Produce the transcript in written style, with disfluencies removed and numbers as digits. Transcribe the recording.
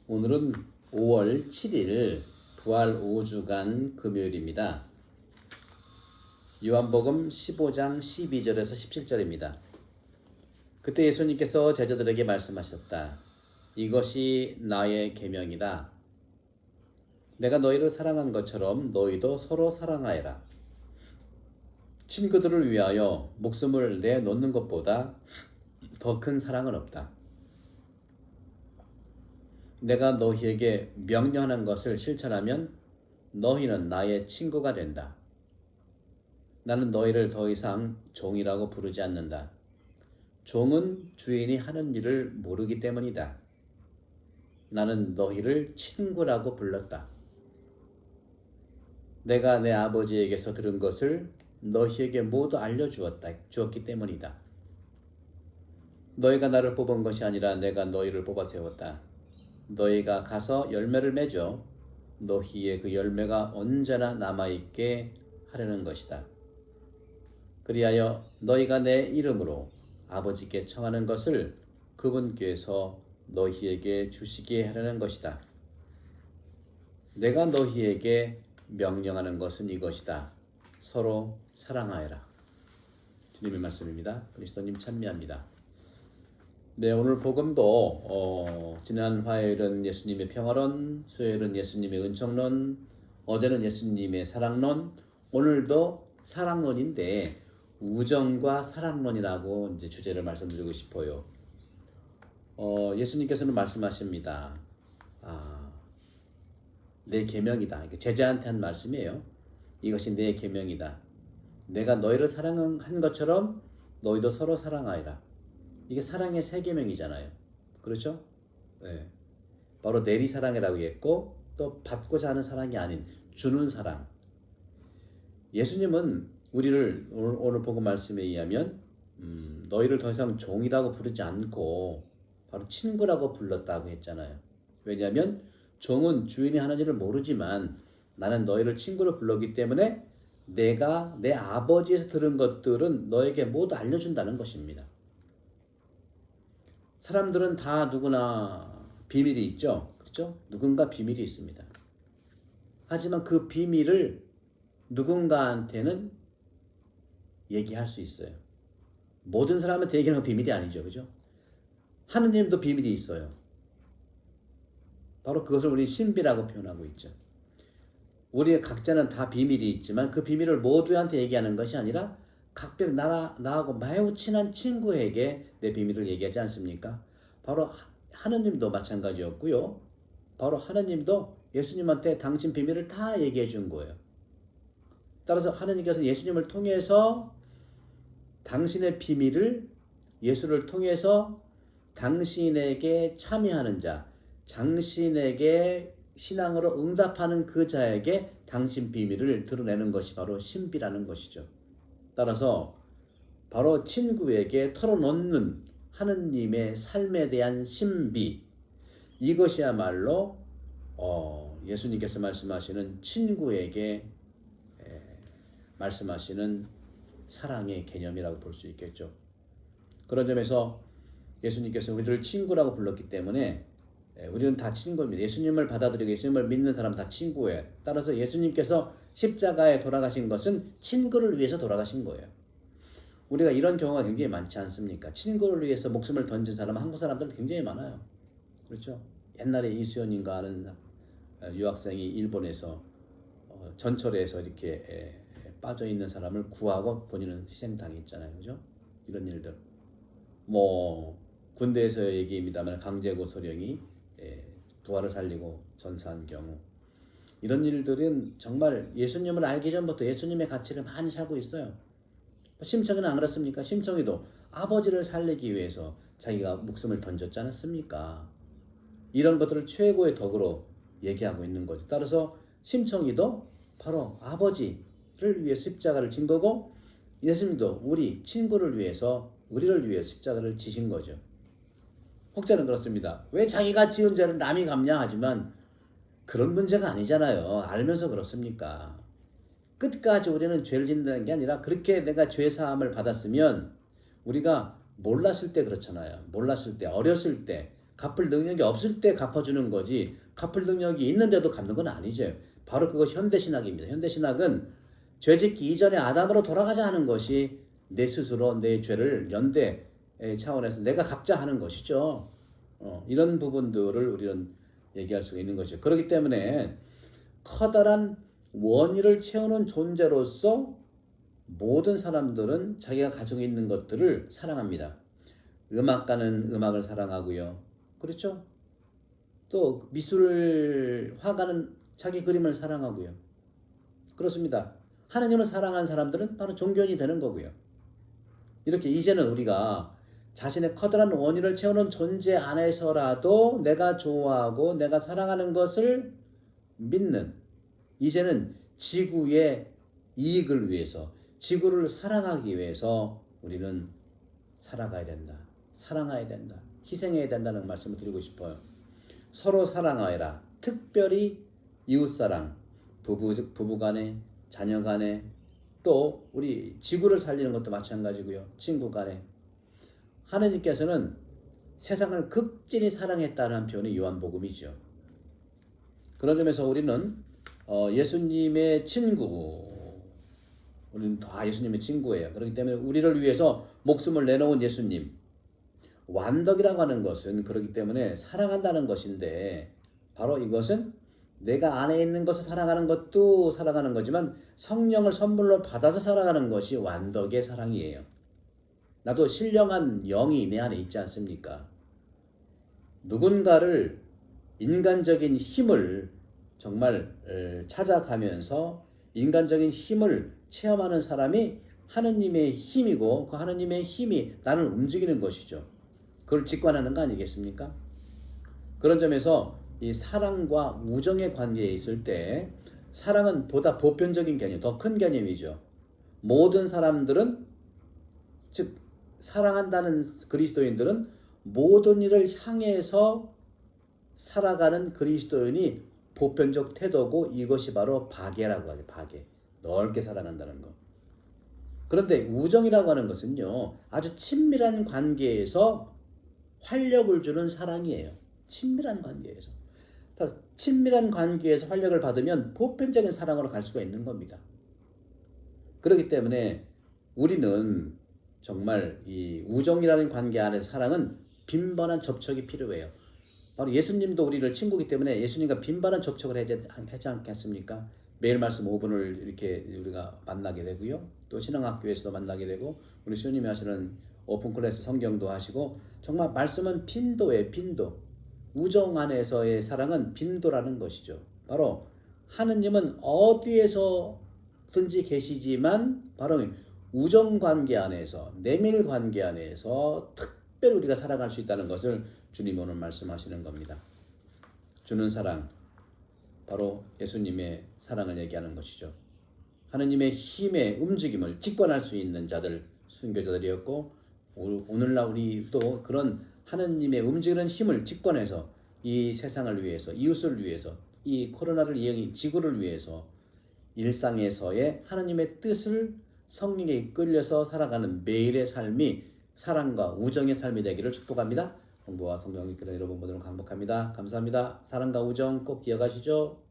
오늘은 5월 7일 부활 5주간 금요일입니다. 요한복음 15장 12절에서 17절입니다. 그때 예수님께서 제자들에게 말씀하셨다. 이것이 나의 계명이다. 내가 너희를 사랑한 것처럼 너희도 서로 사랑하여라. 친구들을 위하여 목숨을 내놓는 것보다 더 큰 사랑은 없다. 내가 너희에게 명령하는 것을 실천하면 너희는 나의 친구가 된다. 나는 너희를 더 이상 종이라고 부르지 않는다. 종은 주인이 하는 일을 모르기 때문이다. 나는 너희를 친구라고 불렀다. 내가 내 아버지에게서 들은 것을 너희에게 모두 알려주었기 때문이다. 너희가 나를 뽑은 것이 아니라 내가 너희를 뽑아 세웠다. 너희가 가서 열매를 맺어 너희의 그 열매가 언제나 남아있게 하려는 것이다. 그리하여 너희가 내 이름으로 아버지께 청하는 것을 그분께서 너희에게 주시게 하려는 것이다. 내가 너희에게 명령하는 것은 이것이다. 서로 사랑하여라. 주님의 말씀입니다. 그리스도님 찬미합니다. 네, 오늘 복음도 지난 화요일은 예수님의 평화론, 수요일은 예수님의 은총론, 어제는 예수님의 사랑론, 오늘도 사랑론인데 우정과 사랑론이라고 이제 주제를 말씀드리고 싶어요. 예수님께서는 말씀하십니다. 내 계명이다. 제자한테 한 말씀이에요. 이것이 내 계명이다. 내가 너희를 사랑한 것처럼 너희도 서로 사랑하여라. 이게 사랑의 세 계명이잖아요. 그렇죠? 네. 바로 내리사랑이라고 했고 또 받고자 하는 사랑이 아닌 주는 사랑. 예수님은 우리를 오늘 복음 말씀에 의하면 너희를 더 이상 종이라고 부르지 않고 바로 친구라고 불렀다고 했잖아요. 왜냐하면 종은 주인이 하는 일을 모르지만 나는 너희를 친구로 불렀기 때문에 내가 내 아버지에서 들은 것들은 너에게 모두 알려준다는 것입니다. 사람들은 다 누구나 비밀이 있죠. 그렇죠? 누군가 비밀이 있습니다. 하지만 그 비밀을 누군가한테는 얘기할 수 있어요. 모든 사람한테 얘기하는 건 비밀이 아니죠. 그죠? 하느님도 비밀이 있어요. 바로 그것을 우리 신비라고 표현하고 있죠. 우리 각자는 다 비밀이 있지만 그 비밀을 모두한테 얘기하는 것이 아니라 각별히 나하고 매우 친한 친구에게 내 비밀을 얘기하지 않습니까? 바로 하느님도 마찬가지였고요. 바로 하느님도 예수님한테 당신 비밀을 다 얘기해 준 거예요. 따라서 하느님께서 예수님을 통해서 당신의 비밀을 예수를 통해서 당신에게 참여하는 자, 당신에게 신앙으로 응답하는 그 자에게 당신 비밀을 드러내는 것이 바로 신비라는 것이죠. 따라서 바로 친구에게 털어놓는 하느님의 삶에 대한 신비, 이것이야말로 예수님께서 말씀하시는 친구에게 말씀하시는 사랑의 개념이라고 볼 수 있겠죠. 그런 점에서 예수님께서 우리를 친구라고 불렀기 때문에 우리는 다 친구입니다. 예수님을 받아들이고 예수님을 믿는 사람은 다 친구예요. 따라서 예수님께서 십자가에 돌아가신 것은 친구를 위해서 돌아가신 거예요. 우리가 이런 경우가 굉장히 많지 않습니까? 친구를 위해서 목숨을 던진 사람은 한국 사람들 굉장히 많아요. 그렇죠? 옛날에 이수연인가 하는 유학생이 일본에서 전철에서 이렇게 빠져있는 사람을 구하고 본인은 희생당했잖아요. 그죠? 이런 일들. 군대에서의 얘기입니다만 강제고 소령이 부하를 살리고 전사한 경우, 이런 일들은 정말 예수님을 알기 전부터 예수님의 가치를 많이 살고 있어요. 심청이는 안 그렇습니까? 심청이도 아버지를 살리기 위해서 자기가 목숨을 던졌지 않았습니까? 이런 것들을 최고의 덕으로 얘기하고 있는 거죠. 따라서 심청이도 바로 아버지를 위해 십자가를 진 거고, 예수님도 우리 친구를 위해서 우리를 위해 십자가를 지신 거죠. 혹자는 그렇습니다. 왜 자기가 지은 죄를 남이 갚냐 하지만 그런 문제가 아니잖아요. 알면서 그렇습니까? 끝까지 우리는 죄를 짓는다는 게 아니라 그렇게 내가 죄사함을 받았으면 우리가 몰랐을 때 그렇잖아요. 몰랐을 때, 어렸을 때 갚을 능력이 없을 때 갚아주는 거지 갚을 능력이 있는데도 갚는 건 아니죠. 바로 그것이 현대신학입니다. 현대신학은 죄짓기 이전에 아담으로 돌아가자 하는 것이 내 스스로 내 죄를 연대 차원에서 내가 갚자 하는 것이죠. 이런 부분들을 우리는 얘기할 수가 있는 것이죠. 그렇기 때문에 커다란 원인을 채우는 존재로서 모든 사람들은 자기가 가지고 있는 것들을 사랑합니다. 음악가는 음악을 사랑하고요. 그렇죠? 또 미술 화가는 자기 그림을 사랑하고요. 그렇습니다. 하나님을 사랑하는 사람들은 바로 종교인이 되는 거고요. 이렇게 이제는 우리가 자신의 커다란 원인을 채우는 존재 안에서라도 내가 좋아하고 내가 사랑하는 것을 믿는, 이제는 지구의 이익을 위해서, 지구를 사랑하기 위해서 우리는 살아가야 된다. 사랑해야 된다. 희생해야 된다는 말씀을 드리고 싶어요. 서로 사랑하여라. 특별히 이웃사랑, 부부간에, 자녀간에, 또 우리 지구를 살리는 것도 마찬가지고요. 친구간에. 하느님께서는 세상을 극진히 사랑했다는 표현이 요한복음이죠. 그런 점에서 우리는 예수님의 친구, 우리는 다 예수님의 친구예요. 그렇기 때문에 우리를 위해서 목숨을 내놓은 예수님, 완덕이라고 하는 것은 그렇기 때문에 사랑한다는 것인데, 바로 이것은 내가 안에 있는 것을 사랑하는 것도 사랑하는 거지만 성령을 선물로 받아서 살아가는 것이 완덕의 사랑이에요. 나도 신령한 영이 내 안에 있지 않습니까? 누군가를 인간적인 힘을 정말 찾아가면서 인간적인 힘을 체험하는 사람이 하느님의 힘이고 그 하느님의 힘이 나를 움직이는 것이죠. 그걸 직관하는 거 아니겠습니까? 그런 점에서 이 사랑과 우정의 관계에 있을 때 사랑은 보다 보편적인 개념, 더 큰 개념이죠. 모든 사람들은, 즉 사랑한다는 그리스도인들은 모든 일을 향해서 살아가는 그리스도인이 보편적 태도고, 이것이 바로 바게라고 하죠. 바게. 넓게 사랑한다는 것. 그런데 우정이라고 하는 것은요, 아주 친밀한 관계에서 활력을 주는 사랑이에요. 친밀한 관계에서. 친밀한 관계에서 활력을 받으면 보편적인 사랑으로 갈 수가 있는 겁니다. 그렇기 때문에 우리는 정말 이 우정이라는 관계 안에서 사랑은 빈번한 접촉이 필요해요. 바로 예수님도 우리를 친구이기 때문에 예수님과 빈번한 접촉을 하지 않겠습니까? 매일 말씀 5분을 이렇게 우리가 만나게 되고요. 또 신앙학교에서도 만나게 되고, 우리 주님이 하시는 오픈클래스 성경도 하시고, 정말 말씀은 빈도예요. 빈도. 우정 안에서의 사랑은 빈도라는 것이죠. 바로 하느님은 어디에서든지 계시지만 바로 우정 관계 안에서, 내밀 관계 안에서 특별히 우리가 살아갈 수 있다는 것을 주님이 오늘 말씀하시는 겁니다. 주는 사랑, 바로 예수님의 사랑을 얘기하는 것이죠. 하느님의 힘의 움직임을 직관할 수 있는 자들, 순교자들이었고, 오늘날 우리도 그런 하느님의 움직이는 힘을 직관해서 이 세상을 위해서, 이웃을 위해서, 이 코로나를 이용해 지구를 위해서 일상에서의 하느님의 뜻을 성령에 이끌려서 살아가는 매일의 삶이 사랑과 우정의 삶이 되기를 축복합니다. 공부와 성경 읽기를 여러분 모두를 강복합니다. 감사합니다. 사랑과 우정 꼭 기억하시죠.